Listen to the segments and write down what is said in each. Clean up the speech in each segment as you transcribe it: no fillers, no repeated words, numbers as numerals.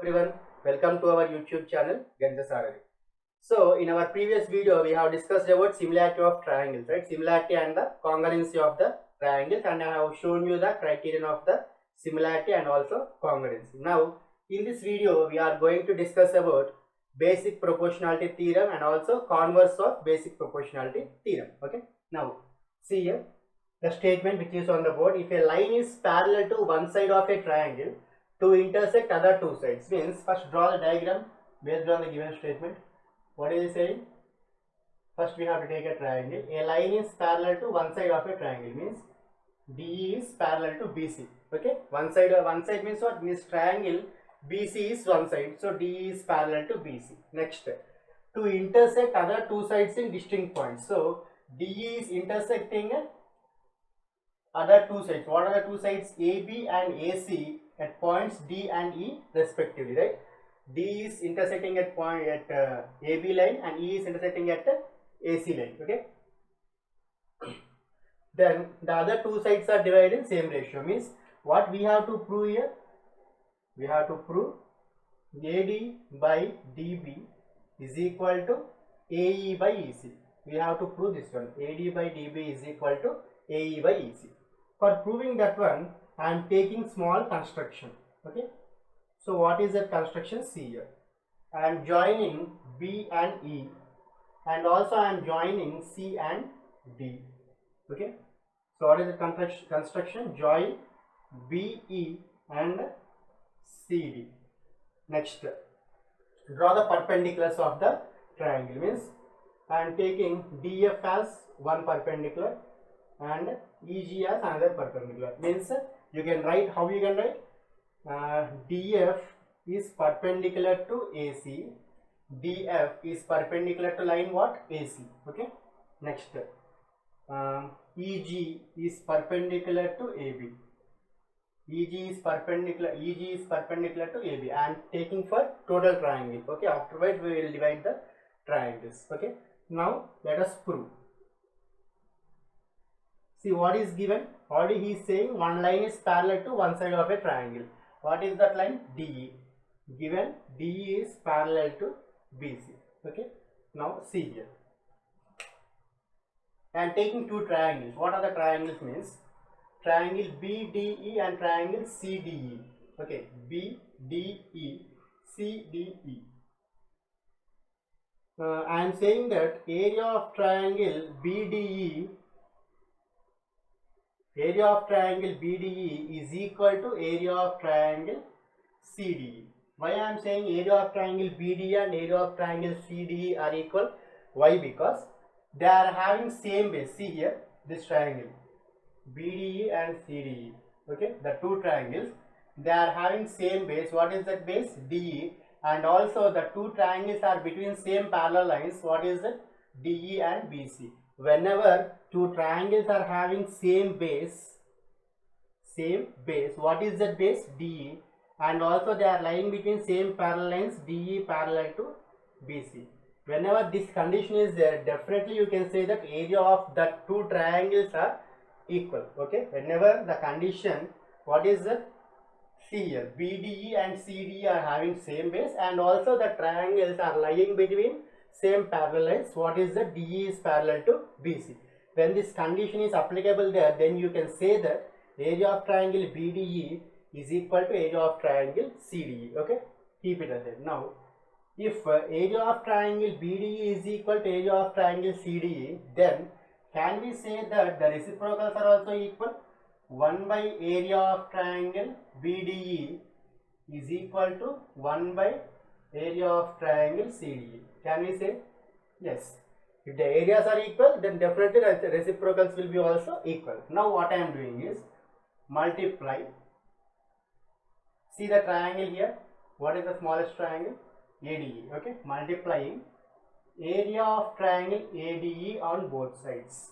Everyone, welcome to our YouTube channel Ganja Sarari. So in our previous video we have discussed about similarity of triangles, right? Similarity and the congruency of the triangles, and I have shown you the criterion of the similarity and also congruency. Now in this video we are going to discuss about basic proportionality theorem and also converse of basic proportionality theorem. Okay, now see here the statement which is on the board. If a line is parallel to one side of a triangle to intersect other two sides, means first draw the diagram based on the given statement. What is it saying? First we have to take a triangle. A line is parallel to one side of a triangle, means DE is parallel to BC. Okay, one side means what? Means triangle BC is one side, so DE is parallel to BC. Next, to intersect other two sides in distinct points, so DE is intersecting other two sides. What are the two sides? AB and AC at points D and E respectively, right? D is intersecting at point at AB line and E is intersecting at AC line. Okay. Then the other two sides are divided in same ratio. Means what we have to prove here? We have to prove AD by DB is equal to AE by EC. We have to prove this one. AD by DB is equal to AE by EC. For proving that one, I am taking small construction. Okay. So what is that construction? See here. I am joining B and E, and also I am joining C and D. Okay. So what is the construction? Join B, E and C, D. Next, draw the perpendiculars of the triangle. Means I am taking DF as one perpendicular and EG as another perpendicular. Means you can write, how you can write? DF is perpendicular to AC, DF is perpendicular to line what? AC. Okay. Next, EG is perpendicular to AB. EG is perpendicular to AB. I am taking for total triangle. Okay. Afterwards we will divide the triangles. Okay. Now let us prove. See what is given. Already he is saying one line is parallel to one side of a triangle. What is that line? DE. Given DE is parallel to BC. Okay. Now see here. I am taking two triangles. What are the triangles? Means triangle BDE and triangle CDE. Okay. BDE, CDE. I am saying that area of triangle BDE is equal to area of triangle CDE. Why I am saying area of triangle BDE and area of triangle CDE are equal? Why? Because they are having same base. See here, this triangle BDE and CDE. Okay, the two triangles, they are having same base. What is that base? DE. And also the two triangles are between same parallel lines. What is it? DE and BC. Whenever two triangles are having same base, what is that base? DE. And also they are lying between same parallel lines, DE parallel to BC. Whenever this condition is there, definitely you can say that area of the two triangles are equal. Okay. Whenever the condition, what is that? See here, BDE and CDE are having same base, and also the triangles are lying between same parallel lines. What is the? DE is parallel to BC. When this condition is applicable there, then you can say that area of triangle BDE is equal to area of triangle CDE. Okay, keep it ahead. Now, if area of triangle BDE is equal to area of triangle CDE, then can we say that the reciprocals are also equal? 1 by area of triangle BDE is equal to 1 by area of triangle CDE. Can we say? Yes. If the areas are equal, then definitely the reciprocals will be also equal. Now what I am doing is multiply. See the triangle here. What is the smallest triangle? ADE. Okay. Multiplying area of triangle ADE on both sides.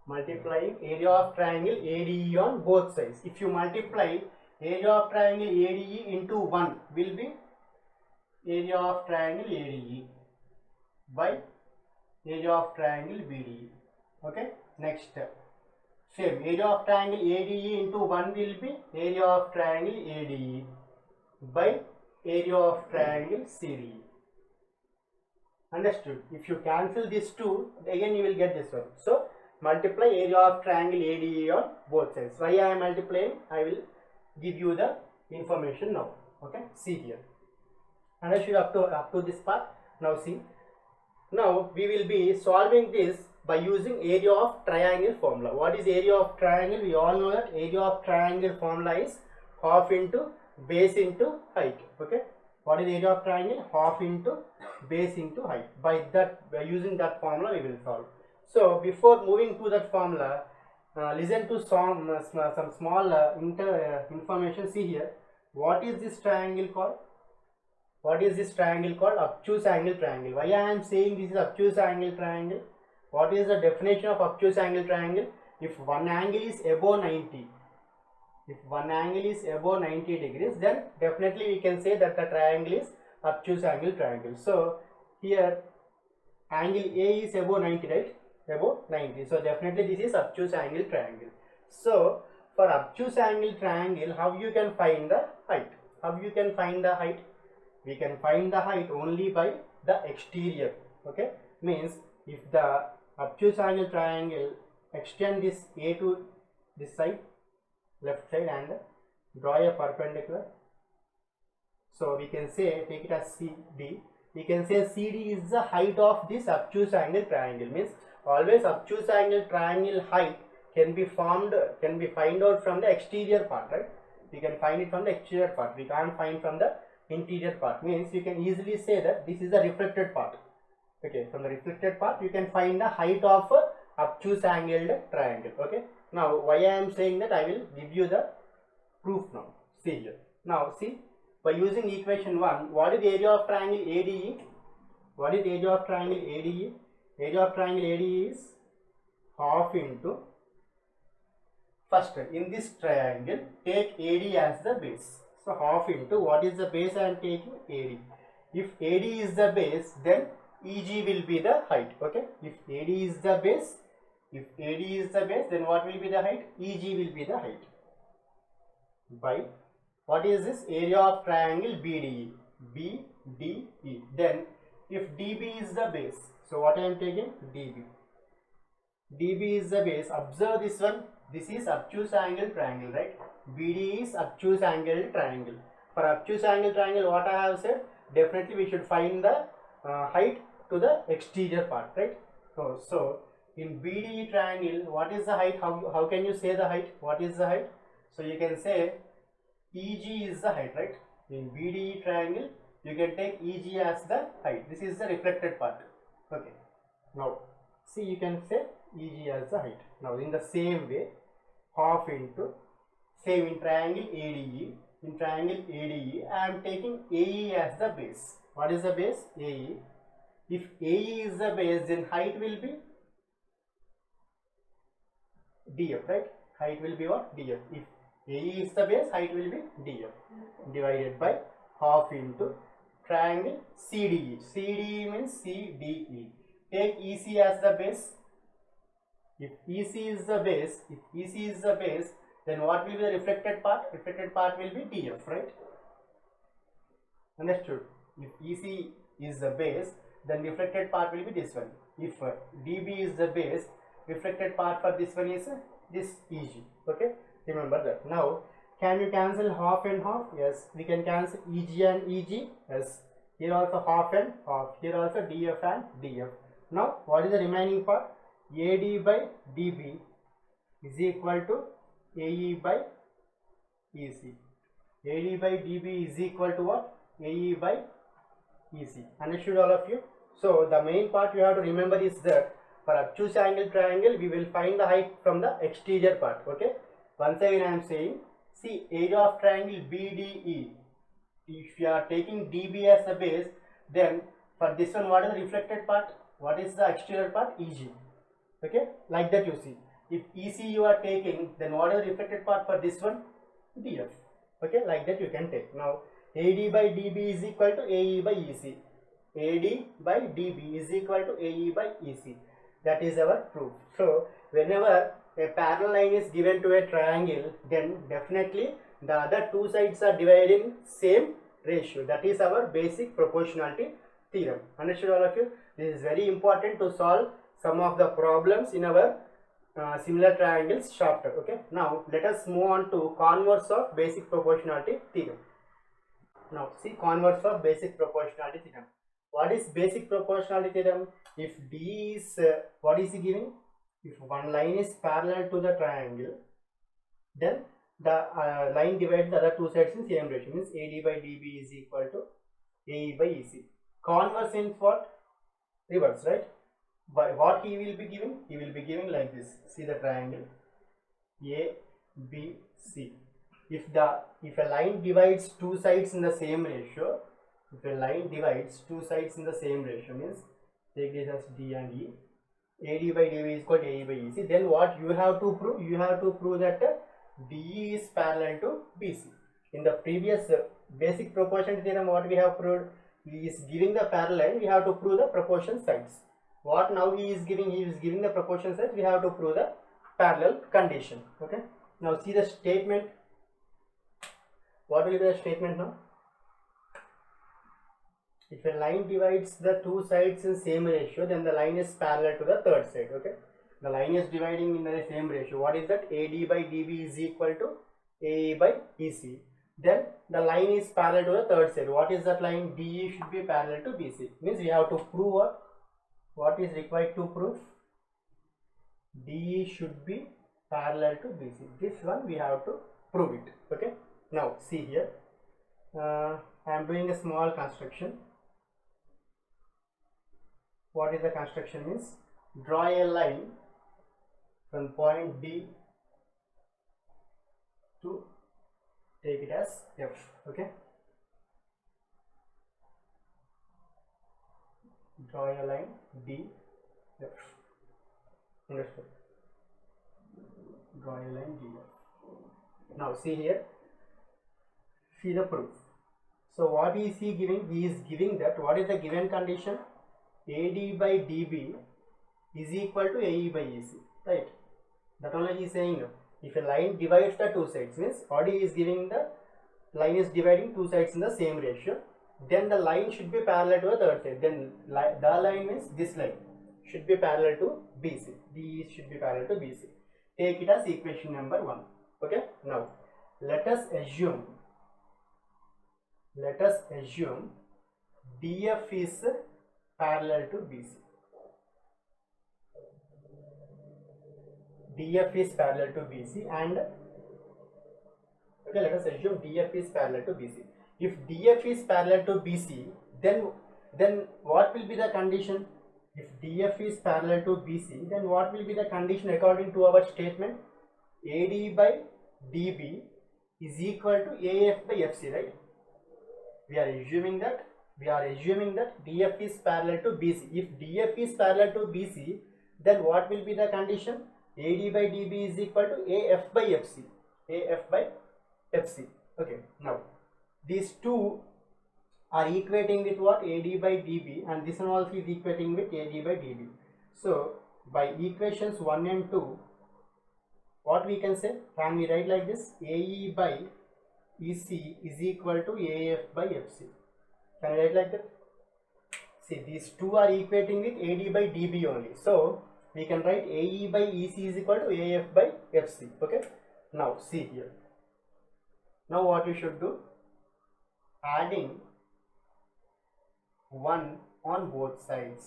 Multiplying area of triangle ADE on both sides. If you multiply area of triangle ADE into 1 will be area of triangle ADE by area of triangle BDE. Okay. Next step. Same area of triangle ADE into 1 will be area of triangle ADE by area of triangle CDE. Understood? If you cancel this 2, again you will get this one. So multiply area of triangle ADE on both sides. Why I am multiplying? I will give you the information now. Okay, see here. Understood up to this part? Now see. Now we will be solving this by using area of triangle formula. What is area of triangle? We all know that area of triangle formula is half into base into height. Okay. What is area of triangle? Half into base into height. By using that formula we will solve. So before moving to that formula, listen to some small information. See here. What is this triangle called? What is this triangle called? Obtuse angle triangle. Why I am saying this is obtuse angle triangle? What is the definition of obtuse angle triangle? If one angle is above 90, if one angle is above 90 degrees, then definitely we can say that the triangle is obtuse angle triangle. So here angle A is above 90, right? Above 90. So definitely this is obtuse angle triangle. So for obtuse angle triangle, how you can find the height? How you can find the height? We can find the height only by the exterior. Okay, means if the obtuse angle triangle extend this A to this side, left side, and draw a perpendicular. So we can say, take it as CD. We can say CD is the height of this obtuse angle triangle. Means always obtuse angle triangle height can be found out from the exterior part, right? We can find it from the exterior part. We can't find from the interior part. Means you can easily say that this is the reflected part. Okay, from the reflected part you can find the height of obtuse angled triangle. Okay, now why I am saying that, I will give you the proof now. See here. Now see, by using equation 1, what is the area of triangle ADE? What is the area of triangle ADE? Area of triangle ADE is half into, first in this triangle take AD as the base. So half into, what is the base I am taking? AD. If AD is the base, then EG will be the height. Okay. If AD is the base, then what will be the height? EG will be the height. By what is this? Area of triangle BDE. BDE. Then if DB is the base, so what I am taking? DB. DB is the base. Observe this one. This is obtuse angle triangle, right? BD is obtuse angle triangle. For obtuse angle triangle, what I have said, definitely we should find the height to the exterior part, right? So in BDE triangle, what is the height? How can you say the height? What is the height? So you can say EG is the height, right? In BDE triangle, you can take EG as the height. This is the reflected part. Okay. Now see, you can say EG as the height. Now in the same way, half into, same in triangle ADE. In triangle ADE, I am taking AE as the base. What is the base? AE. If AE is the base, then height will be DF, right? Height will be what? DF. If AE is the base, height will be DF. Divided by half into triangle CDE. CDE means CDE. Take EC as the base. If EC is the base, then what will be the reflected part? Reflected part will be DF, right? Understood? If EC is the base, then reflected part will be this one. If DB is the base, reflected part for this one is this EG. Okay? Remember that. Now, can you cancel half and half? Yes, we can cancel EG and EG. Yes. Here also half and half. Here also DF and DF. Now, what is the remaining part? AD by DB is equal to AE by EC. AD by DB is equal to what? AE by EC. Understood all of you? So the main part you have to remember is that for obtuse angle triangle, we will find the height from the exterior part. Okay. Once again I am saying, see, area of triangle BDE. If you are taking DB as the base, then for this one, what is the reflected part? What is the exterior part? EG. Okay, like that you see. If EC you are taking, then what is the reflected part for this one? DF. Okay, like that you can take. Now, AD by DB is equal to AE by EC. AD by DB is equal to AE by EC. That is our proof. So, whenever a parallel line is given to a triangle, then definitely the other two sides are divided in same ratio. That is our basic proportionality theorem. Understood all of you? This is very important to solve some of the problems in our similar triangles chapter. Okay, now let us move on to converse of basic proportionality theorem. Now see converse of basic proportionality theorem. What is basic proportionality theorem? If D is what is he giving? If one line is parallel to the triangle, then the line divides the other two sides in same ratio. Means AD by DB is equal to AE by EC. Converse means what? Reverse, right? By what he will be giving? He will be giving like this. See the triangle A, B, C. If a line divides two sides in the same ratio, if a line divides two sides in the same ratio, means take this as D and E, AD by DB is equal to AE by EC, then what you have to prove? You have to prove that DE is parallel to BC. In the previous basic proportion theorem, what we have proved? He is giving the parallel, we have to prove the proportion sides. What now he is giving? He is giving the proportion sides, we have to prove the parallel condition. Okay. Now see the statement. What will be the statement now? If a line divides the two sides in same ratio, then the line is parallel to the third side. Okay, the line is dividing in the same ratio. What is that? AD by DB is equal to AE by EC. Then the line is parallel to the third side. What is that line? DE should be parallel to BC. Means we have to prove what? What is required to prove? DE should be parallel to BC. This one we have to prove it. Okay. Now see here. I am doing a small construction. What is the construction means? Draw a line from point D to take it as F. Okay. Draw a line D F. Understood? Draw a line D F. Now see here. See the proof. So what is he giving? He is giving that what is the given condition? AD by DB is equal to AE by EC, right? That only he is saying. If a line divides the two sides, means what he is giving, the line is dividing two sides in the same ratio, then the line should be parallel to the third side. Then the line means this line should be parallel to BC. D should be parallel to BC. Take it as equation number 1. Okay. Now let us assume DF is parallel to BC. DF is parallel to BC and okay, let us assume DF is parallel to BC. If DF is parallel to BC, then what will be the condition? If DF is parallel to BC, then what will be the condition according to our statement? AD by DB is equal to AF by FC, right? We are assuming that DF is parallel to BC. If DF is parallel to BC, then what will be the condition? AD by DB is equal to AF by FC. AF by FC. Okay. Now these two are equating with what? AD by DB, and this one also is equating with AD by DB. So by equations 1 and 2, what we can say? Can we write like this? AE by EC is equal to AF by FC. Can I write like that? See, these two are equating with AD by DB only. So we can write AE by EC is equal to AF by FC. Okay. Now see here. Now what you should do? Adding 1 on both sides.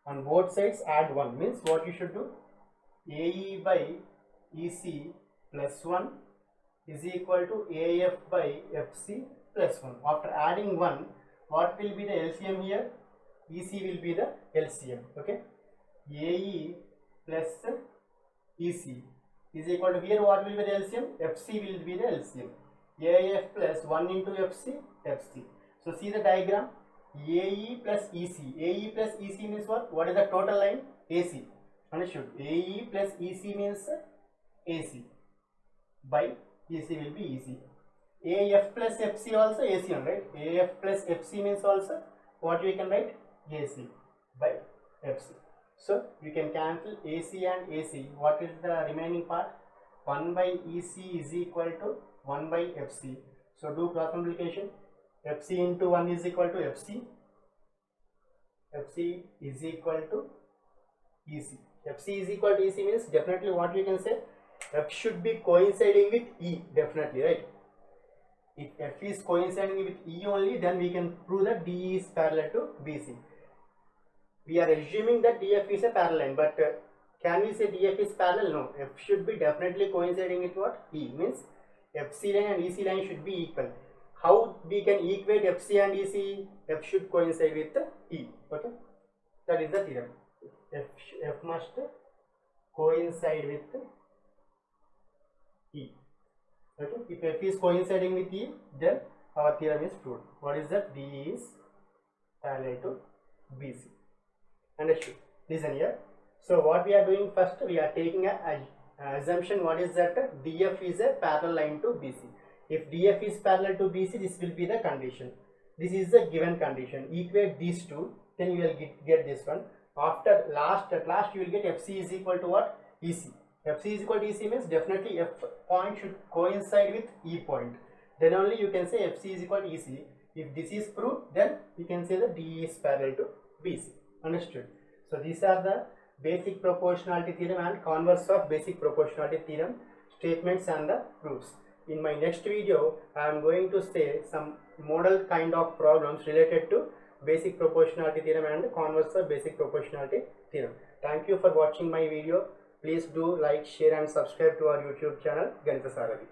On both sides add 1 means what you should do? AE by EC plus 1 is equal to AF by FC plus 1. After adding 1, what will be the LCM here? EC will be the LCM. Okay. AE plus EC is equal to, here what will be the LCM? FC will be the LCM. AF plus 1 into FC, FC. So see the diagram. AE plus EC. AE plus EC means what? What is the total line? AC. Understood? AE plus EC means AC. By EC will be EC. AF plus FC also AC, right? AF plus FC means also what we can write? AC by FC. So you can cancel AC and AC. What is the remaining part? 1 by EC is equal to 1 by FC. So do cross multiplication. FC into 1 is equal to FC. FC is equal to EC. FC is equal to EC means definitely what we can say, F should be coinciding with E, definitely, right? If F is coinciding with E only, then we can prove that DE is parallel to BC. We are assuming that DF is a parallel line, but can we say DF is parallel? No. F should be definitely coinciding with what? E, means FC line and EC line should be equal. How we can equate FC and EC? F should coincide with E. Okay, that is the theorem. F must coincide with E. Okay, if F is coinciding with E, then our theorem is proved. What is that? DE is parallel to BC. Understood? Listen here. So what we are doing first, we are taking a assumption. What is that? DF is a parallel line to BC. If DF is parallel to BC, this will be the condition. This is the given condition. Equate these two, then you will get this one. After at last you will get FC is equal to what? EC. FC is equal to EC means definitely F point should coincide with E point. Then only you can say FC is equal to EC. If this is proved, then you can say that DE is parallel to BC. Understood? So these are the basic proportionality theorem and converse of basic proportionality theorem statements and the proofs. In my next video, I am going to say some model kind of problems related to basic proportionality theorem and converse of basic proportionality theorem. Thank you for watching my video. Please do like, share and subscribe to our YouTube channel, Ganitha Sarathi.